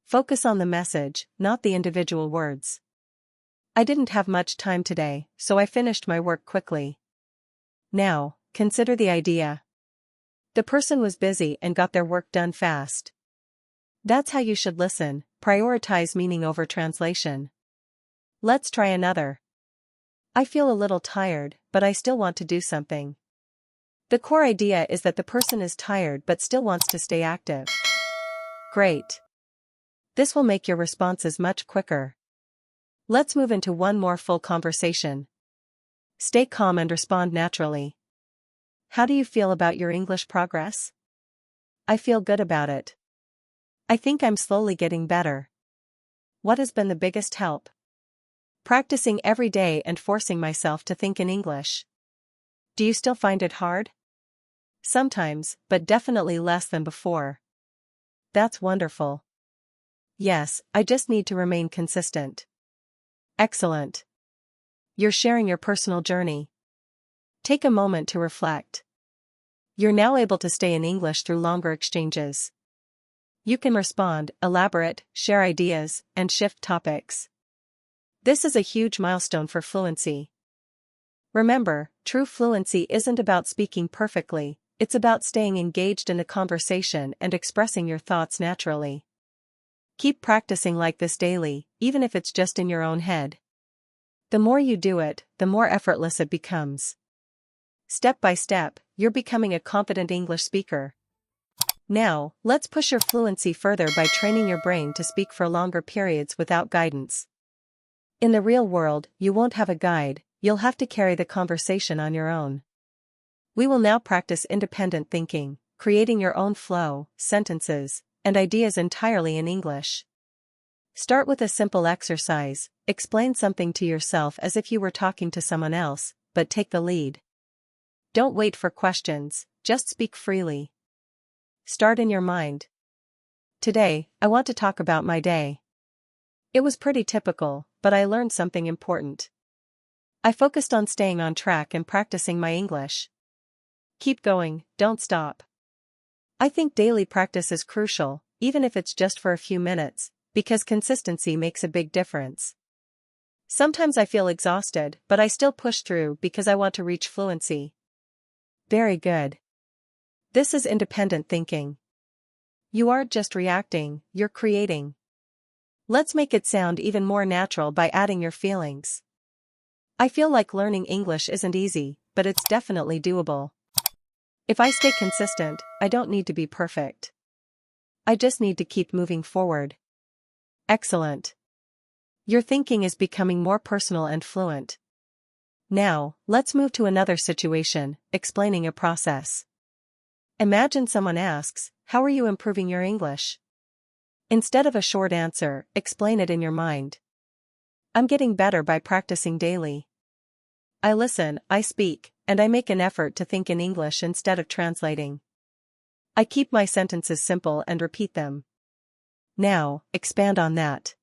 A: Focus on the message, not the individual words. I didn't have much time today, so I finished my work quickly. Now, consider the idea. The person was busy and got their work done fast. That's how you should listen, prioritize meaning over translation. Let's try another. I feel a little tired, but I still want to do something. The core idea is that the person is tired but still wants to stay active. Great. This will make your responses much quicker. Let's move into one more full conversation. Stay calm and respond naturally. How do you feel about your English progress? I feel good about it. I think I'm slowly getting better. What has been the biggest help? Practicing every day and forcing myself to think in English. Do you still find it hard? Sometimes, but definitely less than before. That's wonderful. Yes, I just need to remain consistent. Excellent. You're sharing your personal journey. Take a moment to reflect. You're now able to stay in English through longer exchanges. You can respond, elaborate, share ideas, and shift topics. This is a huge milestone for fluency. Remember, true fluency isn't about speaking perfectly, it's about staying engaged in a conversation and expressing your thoughts naturally. Keep practicing like this daily, even if it's just in your own head. The more you do it, the more effortless it becomes. Step by step, you're becoming a confident English speaker. Now, let's push your fluency further by training your brain to speak for longer periods without guidance. In the real world, you won't have a guide, you'll have to carry the conversation on your own. We will now practice independent thinking, creating your own flow, sentences, and ideas entirely in English. Start with a simple exercise. Explain something to yourself as if you were talking to someone else, but take the lead. Don't wait for questions, just speak freely. Start in your mind. Today, I want to talk about my day. It was pretty typical, but I learned something important. I focused on staying on track and practicing my English. Keep going, don't stop. I think daily practice is crucial, even if it's just for a few minutes, because consistency makes a big difference. Sometimes I feel exhausted, but I still push through because I want to reach fluency. Very good. This is independent thinking. You aren't just reacting, you're creating. Let's make it sound even more natural by adding your feelings. I feel like learning English isn't easy, but it's definitely doable. If I stay consistent, I don't need to be perfect. I just need to keep moving forward. Excellent. Your thinking is becoming more personal and fluent. Now, let's move to another situation, explaining a process. Imagine someone asks, "How are you improving your English?" Instead of a short answer, explain it in your mind. I'm getting better by practicing daily. I listen, I speak, and I make an effort to think in English instead of translating. I keep my sentences simple and repeat them. Now, expand on that.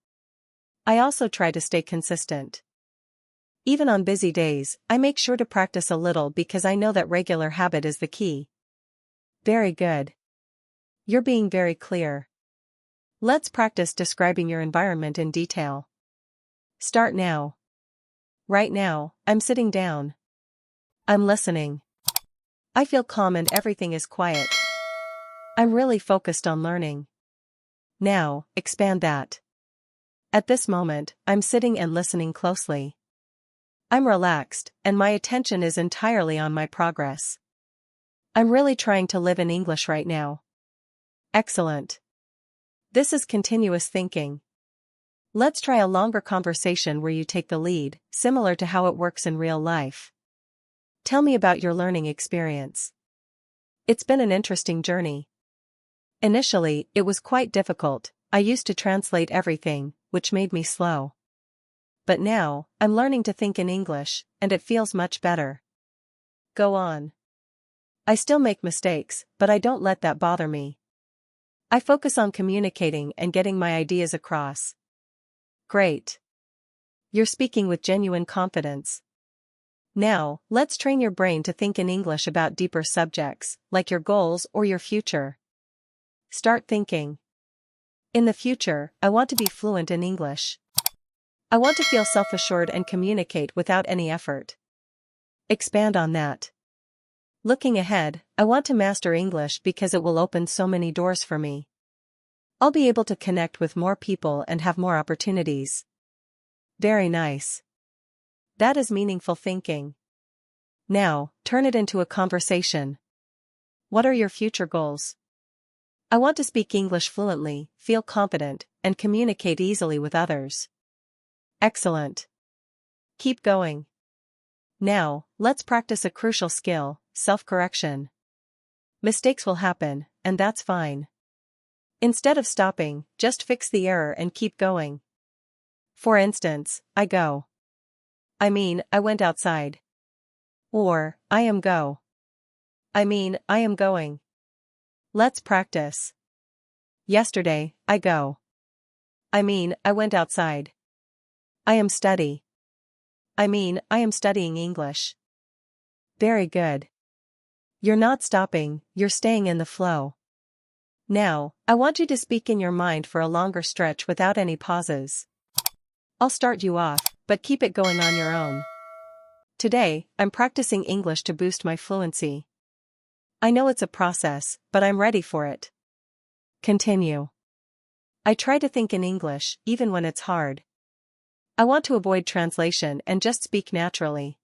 A: I also try to stay consistent. Even on busy days, I make sure to practice a little because I know that regular habit is the key. Very good. You're being very clear. Let's practice describing your environment in detail. Start now. Right now, I'm sitting down. I'm listening. I feel calm and everything is quiet. I'm really focused on learning. Now, expand that. At this moment, I'm sitting and listening closely. I'm relaxed, and my attention is entirely on my progress. I'm really trying to live in English right now. Excellent. This is continuous thinking. Let's try a longer conversation where you take the lead, similar to how it works in real life. Tell me about your learning experience. It's been an interesting journey. Initially, it was quite difficult. I used to translate everything, which made me slow. But now, I'm learning to think in English, and it feels much better. Go on. I still make mistakes, but I don't let that bother me. I focus on communicating and getting my ideas across. Great. You're speaking with genuine confidence. Now, let's train your brain to think in English about deeper subjects, like your goals or your future. Start thinking. In the future, I want to be fluent in English. I want to feel self-assured and communicate without any effort. Expand on that. Looking ahead, I want to master English because it will open so many doors for me. I'll be able to connect with more people and have more opportunities. Very nice. That is meaningful thinking. Now, turn it into a conversation. What are your future goals? I want to speak English fluently, feel confident, and communicate easily with others. Excellent. Keep going. Now, let's practice a crucial skill, self-correction. Mistakes will happen, and that's fine. Instead of stopping, just fix the error and keep going. For instance, I went outside. Or, I am going. Let's practice. Yesterday, I went outside. I am studying English. Very good. You're not stopping, you're staying in the flow. Now, I want you to speak in your mind for a longer stretch without any pauses. I'll start you off, but keep it going on your own. Today, I'm practicing English to boost my fluency. I know it's a process, but I'm ready for it. Continue. I try to think in English, even when it's hard. I want to avoid translation and just speak naturally.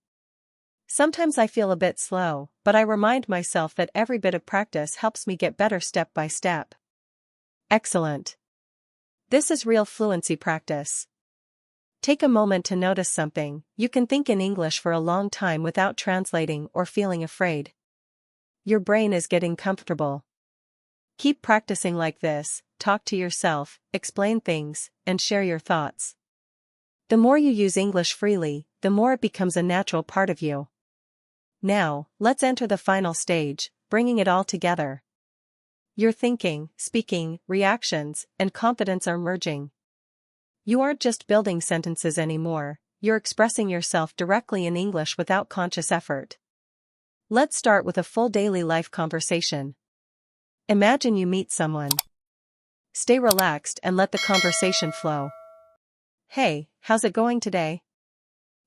A: Sometimes I feel a bit slow, but I remind myself that every bit of practice helps me get better step by step. Excellent. This is real fluency practice. Take a moment to notice something. You can think in English for a long time without translating or feeling afraid. Your brain is getting comfortable. Keep practicing like this, talk to yourself, explain things, and share your thoughts. The more you use English freely, the more it becomes a natural part of you. Now, let's enter the final stage, bringing it all together. Your thinking, speaking, reactions, and confidence are merging. You aren't just building sentences anymore, you're expressing yourself directly in English without conscious effort. Let's start with a full daily life conversation. Imagine you meet someone. Stay relaxed and let the conversation flow. Hey, how's it going today?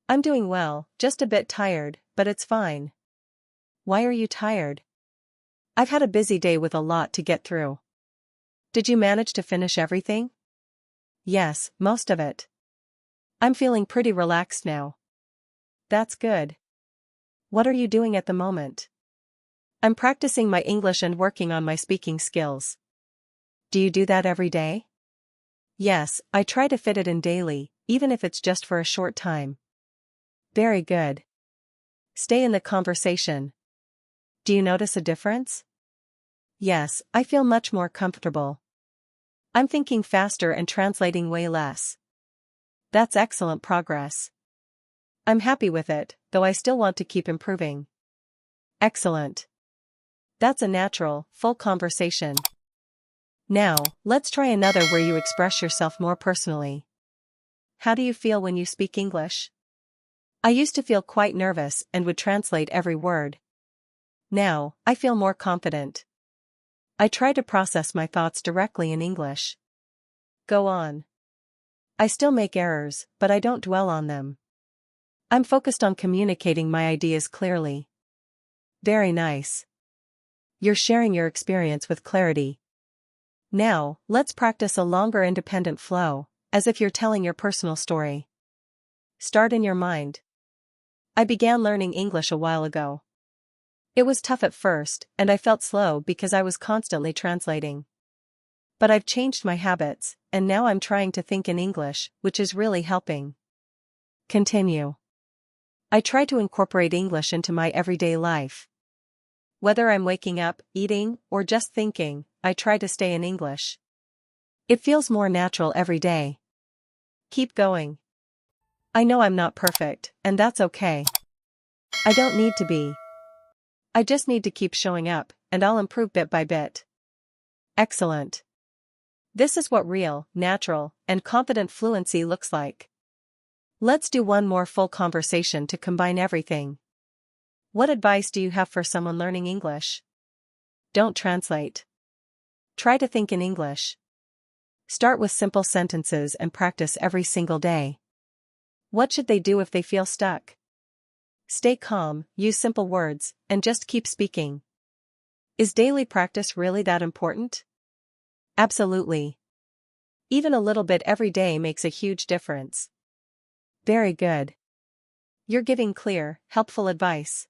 A: I'm doing well, just a bit tired, but it's fine. Why are you tired? I've had a busy day with a lot to get through. Did you manage to finish everything? Yes, most of it. I'm feeling pretty relaxed now. That's good. What are you doing at the moment? I'm practicing my English and working on my speaking skills. Do you do that every day? Yes, I try to fit it in daily, even if it's just for a short time. Very good. Stay in the conversation. Do you notice a difference? Yes, I feel much more comfortable. I'm thinking faster and translating way less. That's excellent progress. I'm happy with it, though I still want to keep improving. Excellent. That's a natural, full conversation. Now, let's try another where you express yourself more personally. How do you feel when you speak English? I used to feel quite nervous and would translate every word. Now, I feel more confident. I try to process my thoughts directly in English. Go on. I still make errors, but I don't dwell on them. I'm focused on communicating my ideas clearly. Very nice. You're sharing your experience with clarity. Now, let's practice a longer independent flow, as if you're telling your personal story. Start in your mind. I began learning English a while ago. It was tough at first, and I felt slow because I was constantly translating. But I've changed my habits, and now I'm trying to think in English, which is really helping. Continue. I try to incorporate English into my everyday life. Whether I'm waking up, eating, or just thinking, I try to stay in English. It feels more natural every day. Keep going. I know I'm not perfect, and that's okay. I don't need to be. I just need to keep showing up, and I'll improve bit by bit. Excellent. This is what real, natural, and confident fluency looks like. Let's do one more full conversation to combine everything. What advice do you have for someone learning English? Don't translate. Try to think in English. Start with simple sentences and practice every single day. What should they do if they feel stuck? Stay calm, use simple words, and just keep speaking. Is daily practice really that important? Absolutely. Even a little bit every day makes a huge difference. Very good. You're giving clear, helpful advice.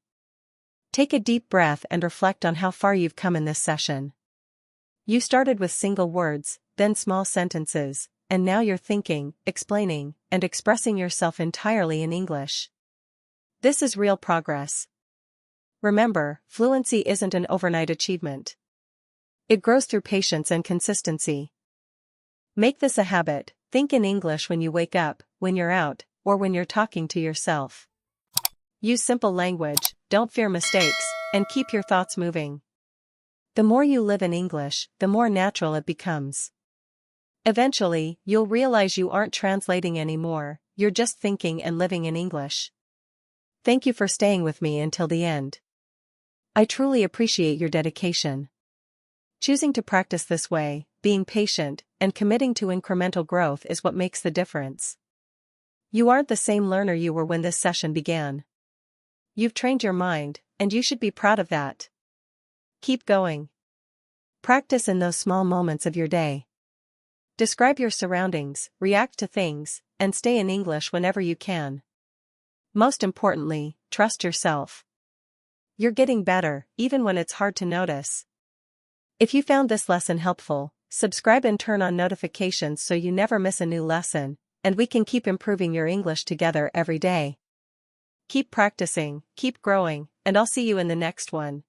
A: Take a deep breath and reflect on how far you've come in this session. You started with single words, then small sentences, and now you're thinking, explaining, and expressing yourself entirely in English. This is real progress. Remember, fluency isn't an overnight achievement. It grows through patience and consistency. Make this a habit. Think in English when you wake up, when you're out, or when you're talking to yourself. Use simple language, don't fear mistakes, and keep your thoughts moving. The more you live in English, the more natural it becomes. Eventually, you'll realize you aren't translating anymore, you're just thinking and living in English. Thank you for staying with me until the end. I truly appreciate your dedication. Choosing to practice this way, being patient, and committing to incremental growth is what makes the difference. You aren't the same learner you were when this session began. You've trained your mind, and you should be proud of that. Keep going. Practice in those small moments of your day. Describe your surroundings, react to things, and stay in English whenever you can. Most importantly, trust yourself. You're getting better, even when it's hard to notice. If you found this lesson helpful, subscribe and turn on notifications so you never miss a new lesson, and we can keep improving your English together every day. Keep practicing, keep growing, and I'll see you in the next one.